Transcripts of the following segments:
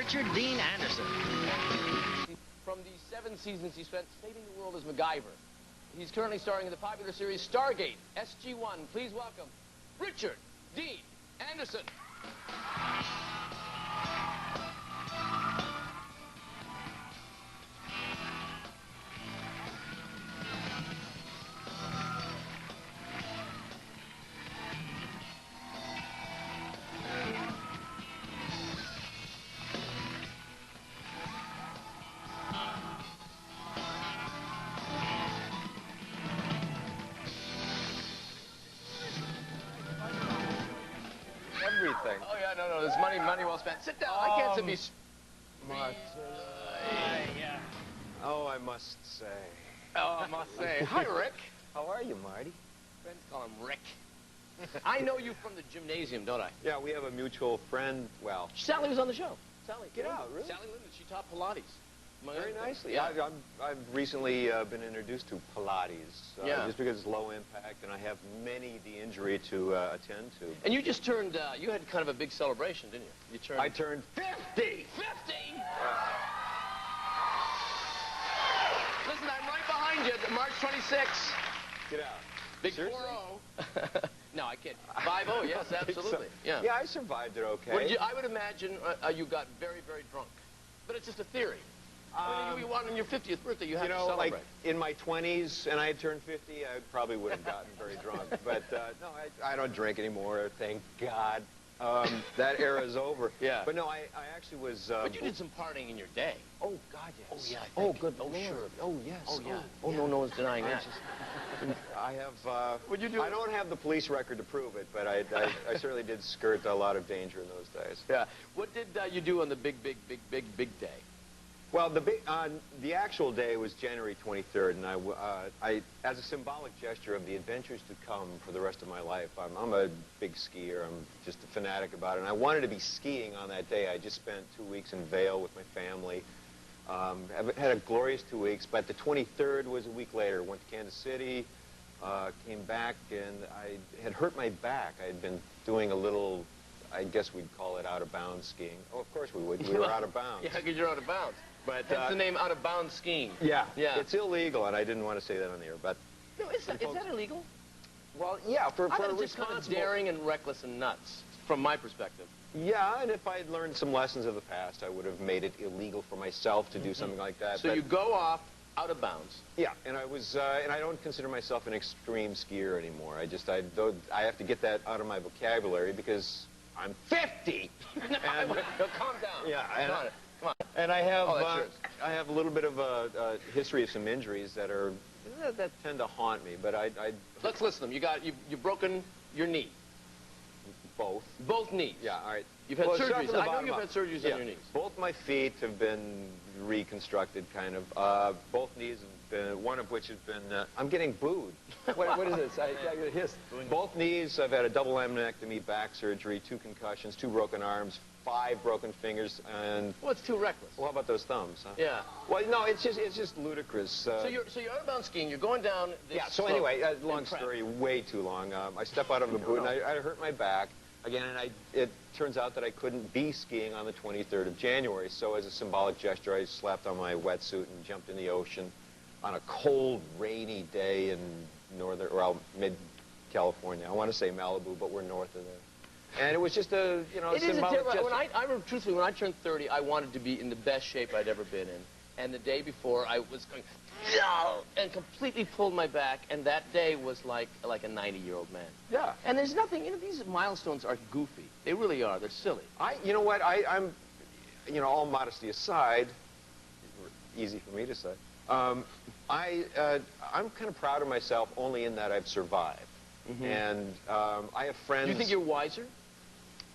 Richard Dean Anderson. From the 7 seasons he spent saving the world as MacGyver. He's currently starring in the popular series Stargate SG-1. Please welcome Richard Dean Anderson. Everything. Oh yeah, no, there's money well spent. Sit down. I can't sit be. Oh, I must say. Oh, I must say. Hi, Rick. How are you, Marty? Friends call him Rick. I know you from the gymnasium, don't I? Yeah, we have a mutual friend. Well, Sally was on the show. Sally, get out, really? Sally Linden, she taught Pilates. Very nicely. Yeah. I've recently been introduced to Pilates, just because it's low impact, and I have many the injury to attend to. And you just turned, you had kind of a big celebration, didn't you? You turned... I turned 50! 50? Listen, I'm right behind you, March 26th. Get out. Big Seriously? 4-0. No, I kid. 5-0, yes, absolutely. Yeah. Yeah, I survived it okay. What did you, I would imagine you got very, very drunk. But it's just a theory. I mean, you want on your 50th birthday, you have to celebrate. Like in my 20s, and I had turned 50, I probably would have gotten very drunk. But no, I don't drink anymore, thank God. That era is over. Yeah. But no, I actually was... but you did some partying in your day. Oh, God, yes. Oh, yeah, Oh, good Oh, Lord. sure. Oh, yes. Oh, yeah. Oh, No one's denying that. I have... What'd you do? I don't have the police record to prove it, but I certainly did skirt a lot of danger in those days. Yeah. What did you do on the big day? Well, the actual day was January 23rd, and I, as a symbolic gesture of the adventures to come for the rest of my life, I'm a big skier. I'm just a fanatic about it, and I wanted to be skiing on that day. I just spent 2 weeks in Vail with my family. I've had a glorious 2 weeks, but the 23rd was a week later. Went to Kansas City, came back, and I had hurt my back. I had been doing a little, I guess we'd call it out-of-bounds skiing. Oh, of course we would. We were out of bounds. Yeah, because you're out of bounds. But that's the name, out-of-bounds skiing. Yeah, yeah. It's illegal, and I didn't want to say that on the air, but... No, is that illegal? Well, yeah, for I thought it's just kind of daring and reckless and nuts, from my perspective. Yeah, and if I had learned some lessons of the past, I would have made it illegal for myself to do something like that. So you go off out of bounds. Yeah, and I don't consider myself an extreme skier anymore. I have to get that out of my vocabulary because I'm 50. No, calm down. Yeah, Come on. And I have a little bit of a history of some injuries that tend to haunt me. But let's list them. You've broken your knee. Both knees. Yeah, all right. You've had surgeries. I know you've had surgeries on your knees. Both my feet have been reconstructed, kind of. Both knees have been, one of which has been, I'm getting booed. What is this? I got a hiss. Both knees, I've had a double laminectomy, back surgery, 2 concussions, 2 broken arms, 5 broken fingers, and... Well, it's too reckless. Well, how about those thumbs, huh? Yeah. Well, no, it's just ludicrous. So you're out-of-bounds skiing. You're going down this so anyway, long story, way too long. I step out of the boot, and I hurt my back. Again, and it turns out that I couldn't be skiing on the 23rd of January, so as a symbolic gesture, I slapped on my wetsuit and jumped in the ocean on a cold, rainy day in mid-California. I want to say Malibu, but we're north of there. And it was just a, symbolic gesture. I remember, truthfully, when I turned 30, I wanted to be in the best shape I'd ever been in. And the day before, I was going, and completely pulled my back, and that day was like a 90-year-old man. Yeah. And there's nothing, these milestones are goofy. They really are. They're silly. You know what, I'm, all modesty aside, easy for me to say, I'm kind of proud of myself only in that I've survived. Mm-hmm. And I have friends... Do you think you're wiser?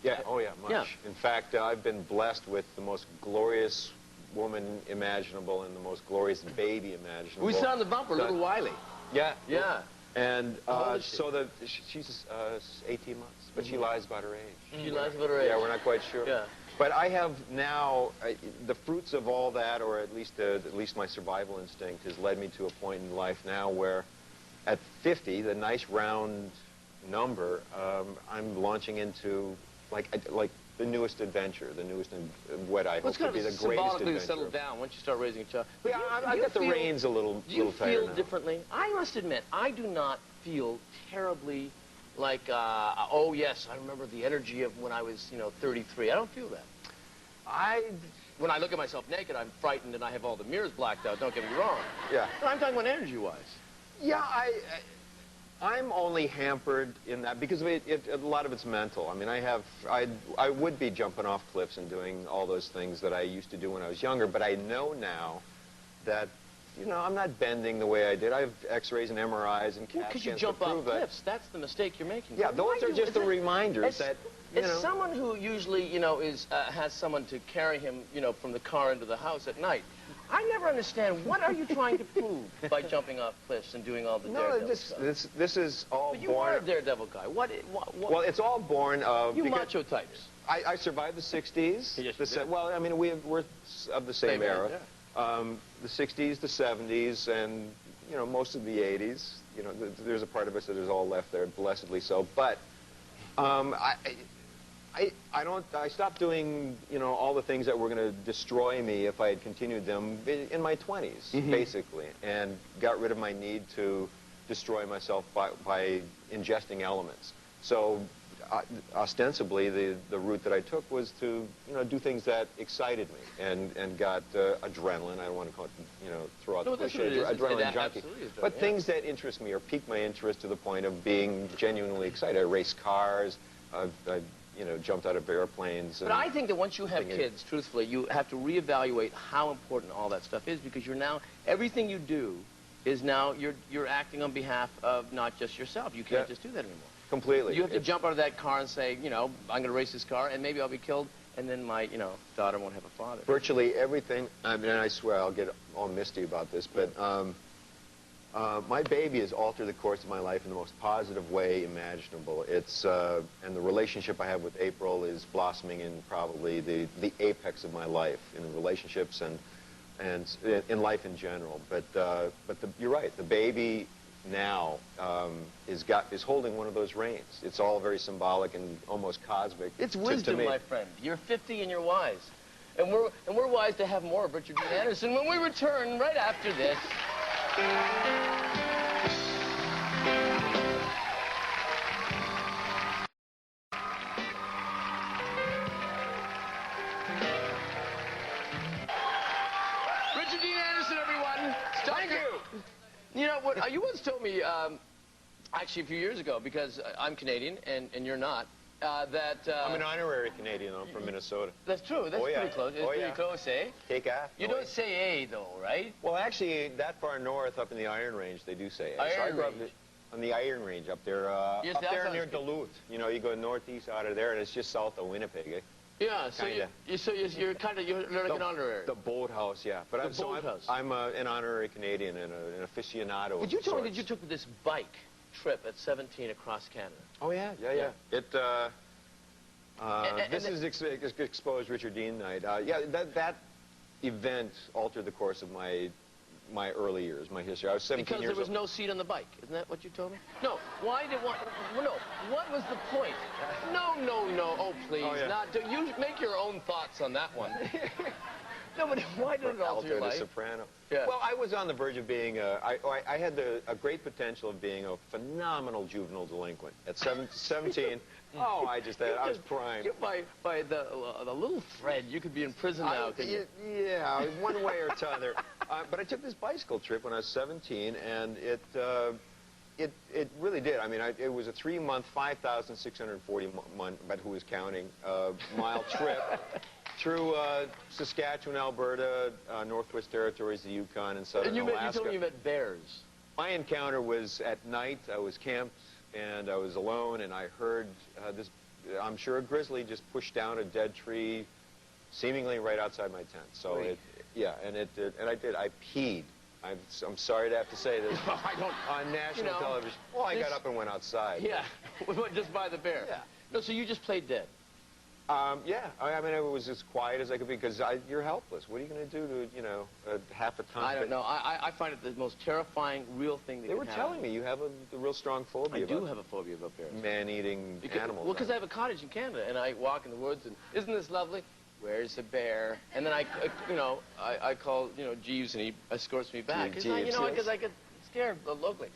Yeah, oh yeah, much. Yeah. In fact, I've been blessed with the most glorious woman imaginable and the most glorious baby imaginable. We saw on the bumper, little Wiley. Yeah. Yeah. And so she's 18 months, but she lies about her age. She lies about her age? Yeah, we're not quite sure. Yeah. But I have now, the fruits of all that, or at least my survival instinct, has led me to a point in life now where at 50, the nice round number, I'm launching into, like the newest adventure, the newest, what I hope to be the greatest symbolically adventure. settle down once you start raising a child. But yeah, I got the reins a little tighter now. Do you feel differently? I must admit, I do not feel terribly like, oh yes, I remember the energy of when I was, 33. I don't feel that. When I look at myself naked, I'm frightened and I have all the mirrors blacked out. Don't get me wrong. Yeah. But I'm talking about energy-wise. Yeah, I'm only hampered in that because a lot of it's mental. I mean, I would be jumping off cliffs and doing all those things that I used to do when I was younger, but I know now that, I'm not bending the way I did. I have X-rays and MRIs and CAT Because you scans jump to prove off that. cliffs. That's the mistake you're making. Yeah, those are just the reminders that, As someone who usually, has someone to carry him, from the car into the house at night, I never understand, what are you trying to prove by jumping off cliffs and doing all the daredevil stuff? This is all But you born... are a daredevil guy. What? Well, it's all born of... You macho types. I survived the 60s. Yes, you did. Well, I mean, we're of the same era. Yeah. The 60s, the 70s, and, most of the 80s. There's a part of us that is all left there, blessedly so. But I stopped doing, all the things that were going to destroy me if I had continued them in my 20s, basically, and got rid of my need to destroy myself by ingesting elements. So ostensibly, the route that I took was to, do things that excited me and got adrenaline. I don't want to call it, throw out the cliche, adrenaline junkie. But things that interest me or pique my interest to the point of being genuinely excited. I race cars. I jumped out of airplanes. But I think that once you have kids, truthfully, you have to reevaluate how important all that stuff is, because you're now, everything you do is now, you're acting on behalf of not just yourself. You can't just do that anymore. Completely. You have to jump out of that car and say, I'm going to race this car, and maybe I'll be killed, and then my, daughter won't have a father. Virtually everything, I mean, I swear I'll get all misty about this, but my baby has altered the course of my life in the most positive way imaginable. It's, and the relationship I have with April is blossoming in probably the apex of my life, in relationships and in life in general. But you're right, the baby now is holding one of those reins. It's all very symbolic and almost cosmic. It's wisdom, my friend. You're 50 and you're wise. And we're wise to have more of Richard Dean Anderson when we return right after this. Richard Dean Anderson, everyone. Thank you. You know what? You once told me, actually a few years ago, because I'm Canadian and you're not, that... I'm an honorary Canadian. I'm from Minnesota. That's true. That's pretty close. It's pretty close, eh? Take off. You don't say A, though, right? Well, actually, that far north, up in the Iron Range, they do say A. Iron Range. On the Iron Range, up there near Duluth. You go northeast out of there, and it's just south of Winnipeg, eh? Yeah, so you're like an honorary. The boathouse, yeah. But I'm an honorary Canadian and an aficionado. Would you tell me that you took this bike trip at 17 across Canada? Oh, yeah. This is Exposed Richard Dean Night. That event altered the course of my early years, my history. I was 17 because years old. Because there was no seat on the bike. Isn't that what you told me? No. Why did one... No. What was the point? No. Oh, please. Oh, yeah. You make your own thoughts on that one. No, but why did it alter your life? The Soprano. Yeah. Well, I was on the verge of being I had a great potential of being a phenomenal juvenile delinquent. At 17, I was primed. By the little thread, you could be in prison now, couldn't you? Yeah, one way or t'other. But I took this bicycle trip when I was 17, and it really did. I mean, it was a 3-month, 5,640, but who was counting, mile trip through Saskatchewan, Alberta, Northwest Territories, the Yukon, and southern Alaska. You told me you met bears. My encounter was at night. I was camped, and I was alone, and I heard this, I'm sure a grizzly just pushed down a dead tree, seemingly right outside my tent. So I peed. I'm sorry to have to say this. On national television. Well, I got up and went outside. Yeah, just by the bear. Yeah. No, so you just played dead. Yeah, I mean, I was as quiet as I could be because you're helpless. What are you going to do to, you know, half a ton? I don't know. I find it the most terrifying, real thing that They can were happen. telling me you have a real strong phobia. I do have a phobia of bears. Man-eating animals. Well, because I have a cottage in Canada, and I walk in the woods, and isn't this lovely? Where's the bear? And then I call, Jeeves, and he escorts me back. It's not, because I get scared locally.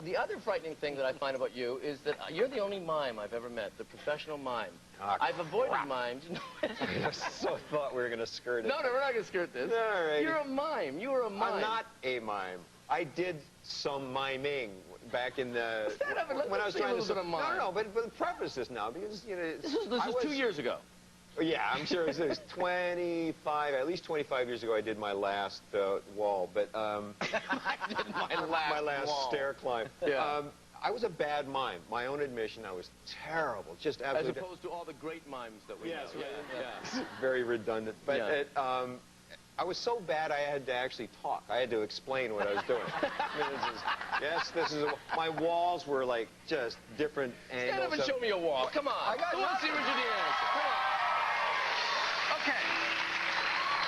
The other frightening thing that I find about you is that you're the only mime I've ever met, the professional mime. I've avoided mimes. I so thought we were going to skirt it. No, we're not going to skirt this. All right. You're a mime. You were a mime. I'm not a mime. I did some miming back in the... when I was trying to... No, but preface this now, because, This was 2 years ago. Yeah, I'm sure it was 25, at least 25 years ago I did my last wall, but... I did my last wall. Stair climb. Yeah. I was a bad mime. My own admission, I was terrible. Just absolutely... As opposed to all the great mimes that we know. Yeah. Very redundant. But I was so bad I had to actually talk. I had to explain what I was doing. My walls were like just different angles. Stand up and show me a wall. Come on. I want to see Richard Dean Anderson. Come on. Okay.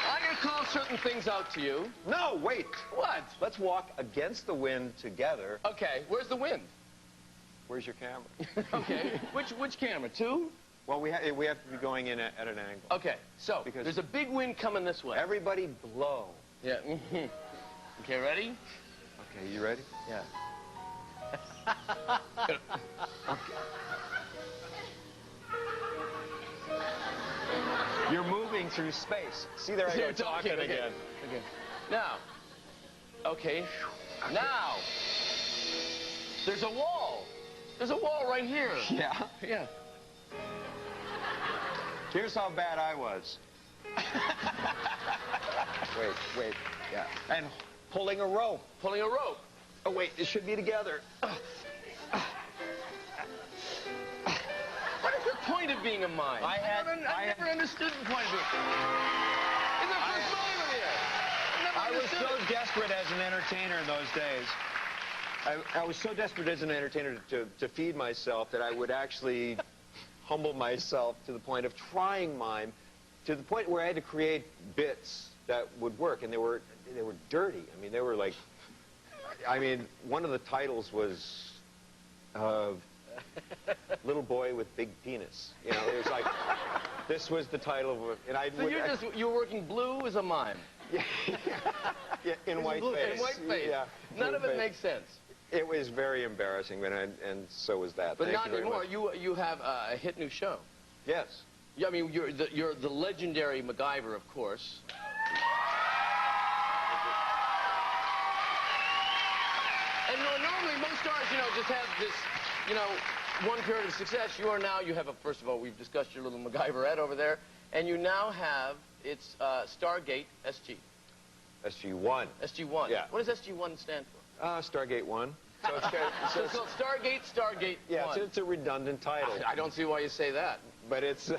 I'm going to call certain things out to you. No, wait. What? Let's walk against the wind together. Okay. Where's the wind? Where's your camera? Okay. Which camera? 2? Well, we have to be going in at an angle. Okay. So, there's a big wind coming this way. Everybody blow. Yeah. Okay, ready? Okay, you ready? Yeah. Okay. You're moving through space. See, there I go talking again. Okay. Now. Okay. Now. There's a wall. There's a wall right here. Yeah? Yeah. Here's how bad I was. Wait. Yeah. And pulling a rope. Pulling a rope. Oh, wait, it should be together. What is the point of being a mime? I never understood the point of being... It's the first mime in here. I was so desperate as an entertainer in those days. I was so desperate as an entertainer to feed myself that I would actually humble myself to the point of trying mime, to the point where I had to create bits that would work, and they were dirty. I mean, they were like... one of the titles was Little Boy with Big Penis. It was like, this was the title of it. And so you were working blue as a mime? Yeah, in white face. In white face. Yeah, none of it makes sense. It was very embarrassing, and so was that. But not anymore. You have a hit new show. Yes. Yeah, I mean, you're the legendary MacGyver, of course. And normally most stars, just have this, one period of success. You have first of all, we've discussed your little MacGyverette over there, and you now have, it's Stargate SG. SG-1. SG-1. Yeah. What does SG-1 stand for? Stargate 1. So it's called Stargate 1. Yeah, it's a redundant title. I don't see why you say that. But it's,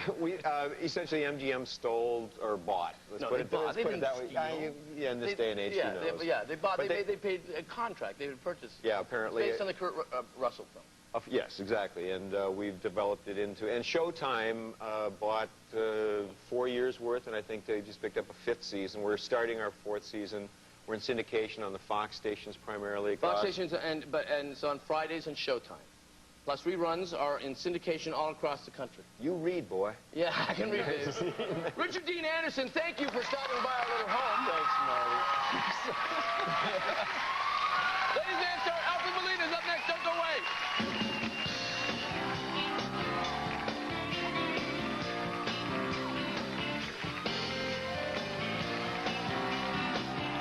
essentially MGM stole or bought. Let's put it that way. Yeah, in this day and age, who knows? They bought, they paid a contract. They would purchase. Yeah, apparently. Based on the Kurt Russell film. Yes, exactly. And we've developed it into, and Showtime bought 4 years worth, and I think they just picked up a 5th season. We're starting our 4th season. We're in syndication on the Fox stations primarily. Fox stations, and it's on Fridays and Showtime. Plus reruns are in syndication all across the country. You read, boy. Yeah, I can read this. Richard Dean Anderson, thank you for stopping by our little home. Thanks, Marty. Ladies and gentlemen, Alfred Molina's up next. Don't go away.